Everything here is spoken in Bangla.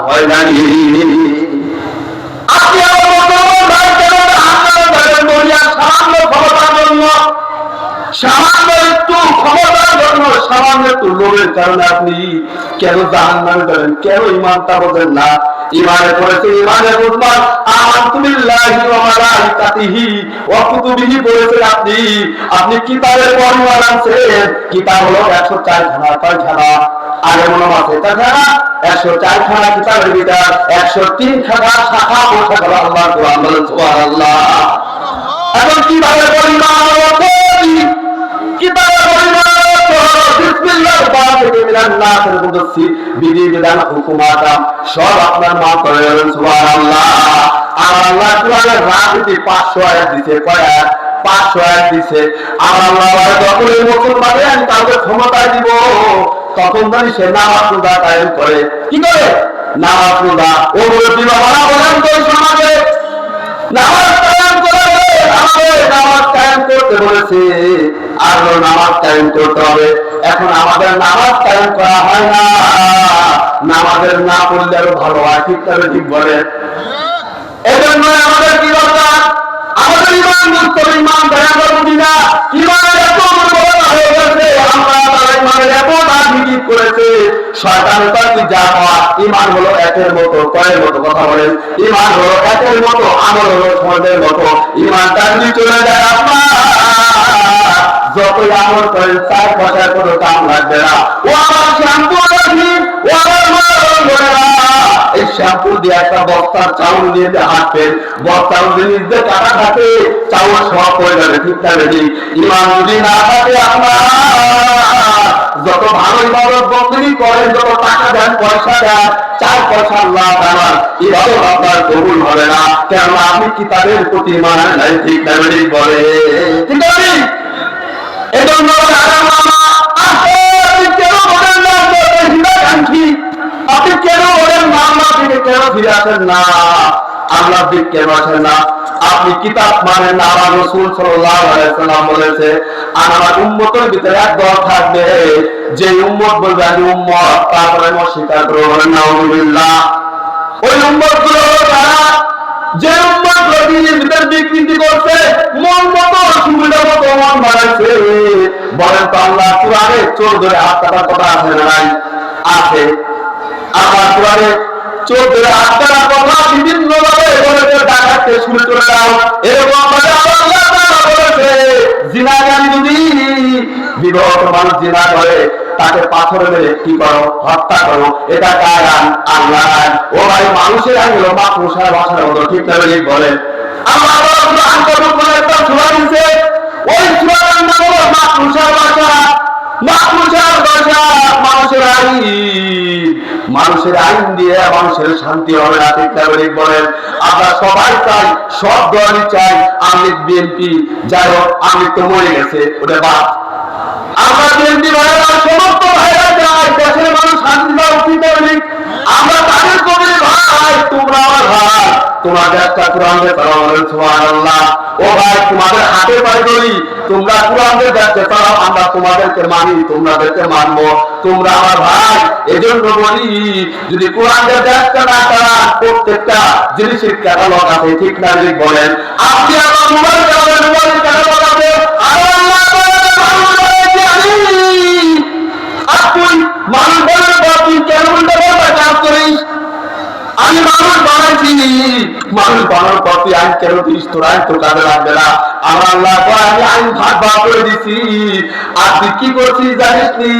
হয়রানি। আপনি আমার মুসলমান ভাই কেন হামলা করেন দুনিয়ার সামান্য ক্ষমতার জন্য, সামান্য একটু ক্ষমতার জন্য, সামান্য একটু লোভের কারণে আপনি কেন জাহান্নামে যাবেন? কেন ঈমানটা বোঝেন না? ঈমানে পড়েছে, ঈমানে বুঝমান আমানতু বিল্লাহি ওয়া মালাইকাতিহি ওয়া কুতুবিহি পড়েছেন আপনি। আপনি কিতাবের পরিমাণ আনছেন, কিতাব হলো 104 খানা, কয় খানা? আগে মনে আছে এটা খানা 104 খানা কিতাবের ভিতর 103 খানা শাখা পোশাক হলো আল্লাহর কোরআন। বলেন সুবহানাল্লাহ। এখন কিভাবে পরিমাণ হলো? কিতাবের পরিমাণ বিসমিল্লাহ থেকে মিলান নাসের কুদসি বিধি বিধান হুকুম আকাম সব আপনার মা করে। বলেন সুবহানাল্লাহ। আর আল্লাহ কোরআনের রাজনীতি 500 আয়াত দিয়েছে, কয় আয়াত? 500 আয়াত দিয়েছে। আর আল্লাহ যখন এই মুসলমানকে আমি কাউকে ক্ষমতায় দিব, তখন জানি সে নামাজ রোজা কায়েম করে। কি করে? নামাজ রোজা। ও মুরব্বি বাবারা বলেন তো সমাজে নামাজ কায়েম করে, নামাজ কায়েম করতে বলেছে, আর নামাজ কায়েম করতে হবে। এখন আমাদের নামাজ কায়েম করা হয় না, নামাজের না পড়লে আরো ভালো হয়। ঠিক তবে ঠিক বলে। এজন্য আমাদের কি দরকার? আমাদের ইমান মুস্তর, ইমান দয়া করবি না। ইমানের এত দুর্বলতা হয়ে গেছে, আমরা তার ইমানের এত রাজনীতি করেছে। শয়তান তার কি যা পাওয়া? ইমান হলো একের মতো, কয়ের মতো? কথা বলেন। ইমান হলো একের মতো, আমল হলো সমাজের মতো। ইমানটা যদি চলে যায় আপনার, যতই আমল করেন 4 পয়সার কোনো কাম লাগবে না। ও আমার শ্যাম্পু রাখি, ও আমার এই শ্যাম্পু দিয়ে একটা বস্তার চাউল নিয়ে হাঁটবেন, বস্তার জিনিস দিয়ে কাটা থাকে, চাউল সব হয়ে যাবে। ঠিক না বেশি? ইমান যদি না থাকে আপনার, যত ভালো ইবাদত বন্দী করেন, যত টাকা দেন, পয়সা দেন, 4 পয়সা আল্লাহ আমার ইবাদত আপনার কবুল হবে না। কেন? আপনি কিতাবের প্রতি ইমান নাই। ঠিক না বেশি বলে? ঠিক আছে। এজন্য আপনি কেন বলেন না আল্লাহ দিকে কেন ফিরে আসেন না? আল্লাহ দিক কেন আসেন না? আপনি কিতাব মানেন না। আমার রাসূল সাল্লাল্লাহু আলাইহি ওয়াসাল্লাম বলেছে, আমার উম্মতের ভিতরে এক দল থাকবে, যে উম্মত বলবে আমি উম্মত, তারপরে অস্বীকার করবে। নাউযুবিল্লাহ। ওই উম্মত গুলো তারা যে উম্মত নবীর ভিতর বিকৃতি করছে, মন মতো সুবিধা মতো মন বানাইছে। বলেন তো আল্লাহ কোরআনে চোর ধরে হাত কাটার কথা আছে না নাই? আছে। আল্লাহ কোরআনে চোর ধরে হাত কাটার কথা বিভিন্ন ভাবে বলেছে, ডাকাতকে শুরু করে দাও, এরকম ভাবে আল্লাহ তাআলা বলেছে জিনাকারী যদি বিবাহিত মানুষ জিনা করে, তাকে পাথর মেরে কি করো? হত্যা করো। এটা কার আইন? আল্লাহ আইন। ও ভাই, মানুষের আইন হলো মাকরুসার ভাষার মতো। ঠিক না ঠিক বলেন? আল্লাহ আনকাবুত বলে একটা সূরা দিয়েছে, ওই সূরার নাম হলো মাকরুসার ভাষা। মাকরুসার ভাষা মানুষের আইন, মানুষের আইন দিয়ে মানুষের শান্তি হবে না। ঠিক না ঠিক বলেন? আমরা সবাই চাই, সব দলই চাই, আওয়ামী লীগ, বিএনপি, যাই হোক, আওয়ামী লীগ তো মরে গেছে, ওটা বাদ। আমরা বিএনপি ভাইরা, সমস্ত ভাইরা চাই দেশের মানুষ শান্তি পাওয়া উচিত। আমরা তাদের কবি ভাই, তোমরা আমার ভাই, তোমাদের একটা কোরআনের তারাও। বলেন সুবহানাল্লাহ। ও ভাই, তোমাদের হাতে পাই করি, তোমরা কোরআনের দেখতে চাও, আমরা তোমাদেরকে মানি, তোমাদেরকে মানবো, তোমরা আমার ভাই। এজন্য বলি, যদি কোরআনের দেখতে না করান, প্রত্যেকটা জিনিসের ক্যাটালগ আছে। ঠিক না ঠিক বলেন? আপনি আমার মোবাইল ক্যাটালগ আছে, আর আল্লাহ মানুষ বলে তুই কেন উল্টো বলতে কাজ করিস? আমি মানুষ বানাইছি, মানুষ বানানোর পর তুই আইন কেন দিস? তোর আইন তোর কাজে লাগবে না। আমার আল্লাহ আমি আইন ভাগ ভাগ করে দিছি, আর তুই কি করছিস জানিস নি?